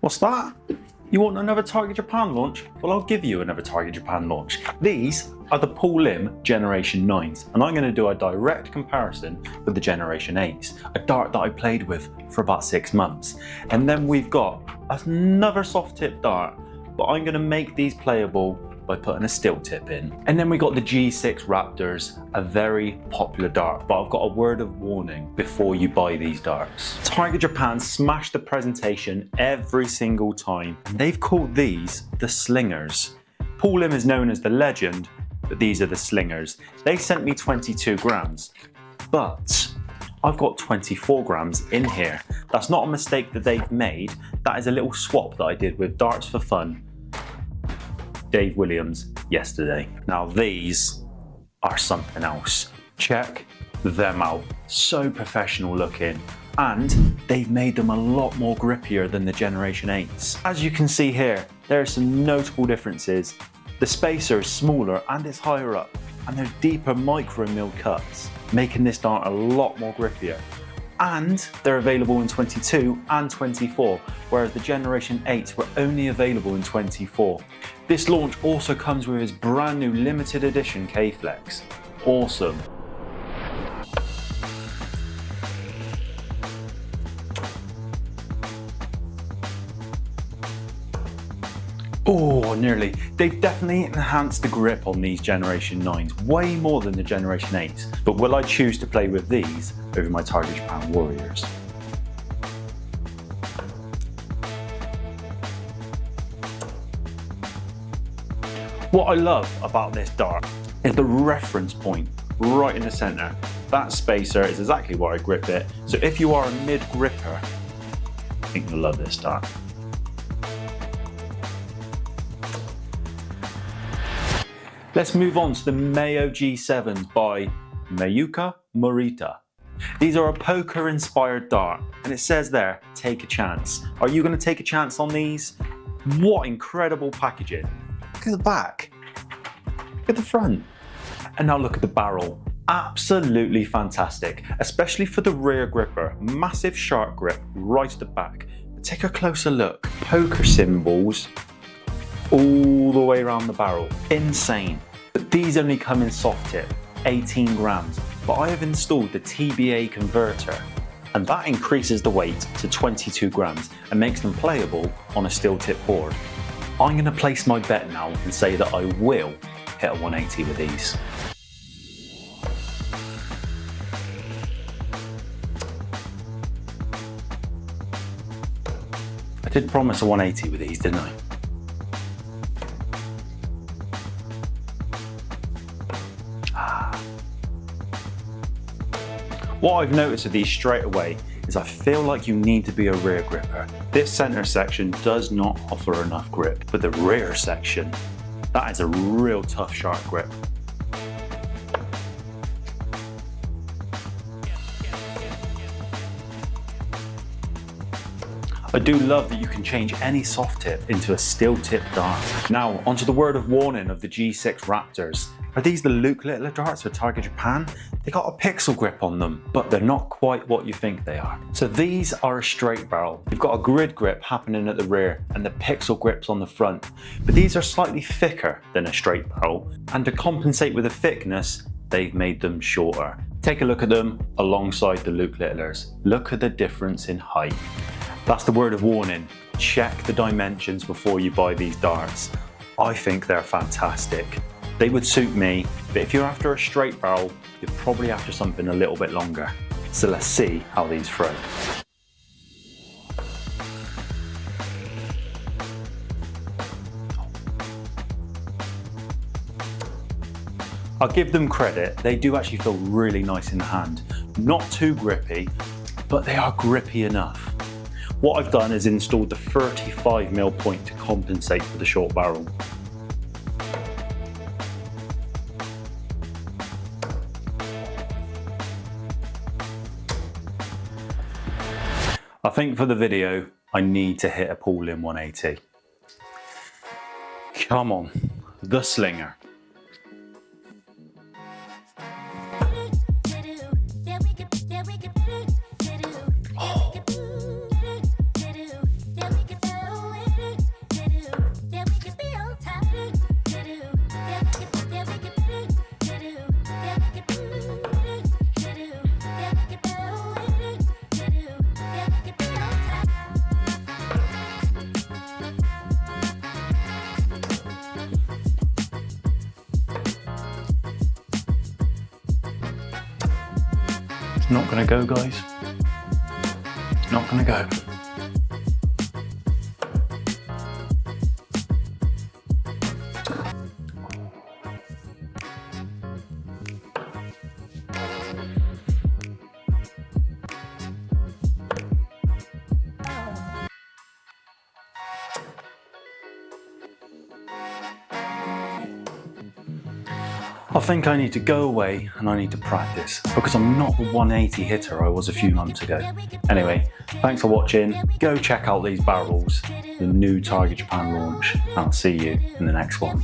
What's that? You want another Target Japan launch? Well, I'll give you another Target Japan launch. These are the Paul Lim Generation 9s, and I'm going to do a direct comparison with the Generation 8s, a dart that I played with for about 6 months. And then we've got another soft tip dart, but I'm going to make these playable by putting a steel tip in. And then we got the G6 Raptors, a very popular dart, but I've got a word of warning before you buy these darts. Target Japan smash the presentation every single time, and they've called these the slingers. Paul Lim is known as the legend, but these are the slingers. They sent me 22 grams, but I've got 24 grams in here. That's not a mistake that they've made. That is a little swap that I did with Darts for Fun Dave Williams yesterday. Now these are something else. Check them out. So professional looking, and they've made them a lot more grippier than the Generation 8s. As you can see here, there are some notable differences. The spacer is smaller and it's higher up, and there's deeper micro mill cuts, making this dart a lot more grippier. And they're available in 22 and 24, whereas the Generation 8s were only available in 24. This launch also comes with his brand new limited edition K-Flex. Awesome. Oh, nearly. They've definitely enhanced the grip on these Generation 9s, way more than the Generation 8s. But will I choose to play with these over my Target Japan Warriors? What I love about this dart is the reference point right in the center. That spacer is exactly where I grip it. So if you are a mid gripper, I think you'll love this dart. Let's move on to the Mayo G7s by Mayuka Morita. These are a poker inspired dart, and it says there, take a chance. Are you going to take a chance on these? What incredible packaging. Look at the back. Look at the front. And now look at the barrel. Absolutely fantastic, especially for the rear gripper. Massive sharp grip right at the back. But take a closer look. Poker symbols all the way around the barrel. Insane. But these only come in soft tip, 18 grams. But I have installed the TBA converter, and that increases the weight to 22 grams and makes them playable on a steel tip board. I'm going to place my bet now and say that I will hit a 180 with these. I did promise a 180 with these, didn't I? What I've noticed with these straight away is I feel like you need to be a rear gripper. This center section does not offer enough grip, but the rear section, that is a real tough sharp grip. I do love that you can change any soft tip into a steel tip dart. Now onto the word of warning of the G6 Raptors. Are these the Luke Littler darts for Target Japan? They got a pixel grip on them, but they're not quite what you think they are. So these are a straight barrel. You've got a grid grip happening at the rear and the pixel grips on the front, but these are slightly thicker than a straight barrel, and to compensate with the thickness, they've made them shorter. Take a look at them alongside the Luke Littlers. Look at the difference in height. That's the word of warning. Check the dimensions before you buy these darts. I think they're fantastic. They would suit me, but if you're after a straight barrel, you're probably after something a little bit longer. So let's see how these throw. I'll give them credit, they do actually feel really nice in the hand. Not too grippy, but they are grippy enough. What I've done is installed the 35mm point to compensate for the short barrel. I think for the video, I need to hit a Paul Lim 180. Come on, the slinger. Not gonna go, guys. Not gonna go. I think I need to go away and I need to practice because I'm not the 180 hitter I was a few months ago. Anyway, thanks for watching. Go check out these barrels, the new Tiger Japan launch, and I'll see you in the next one.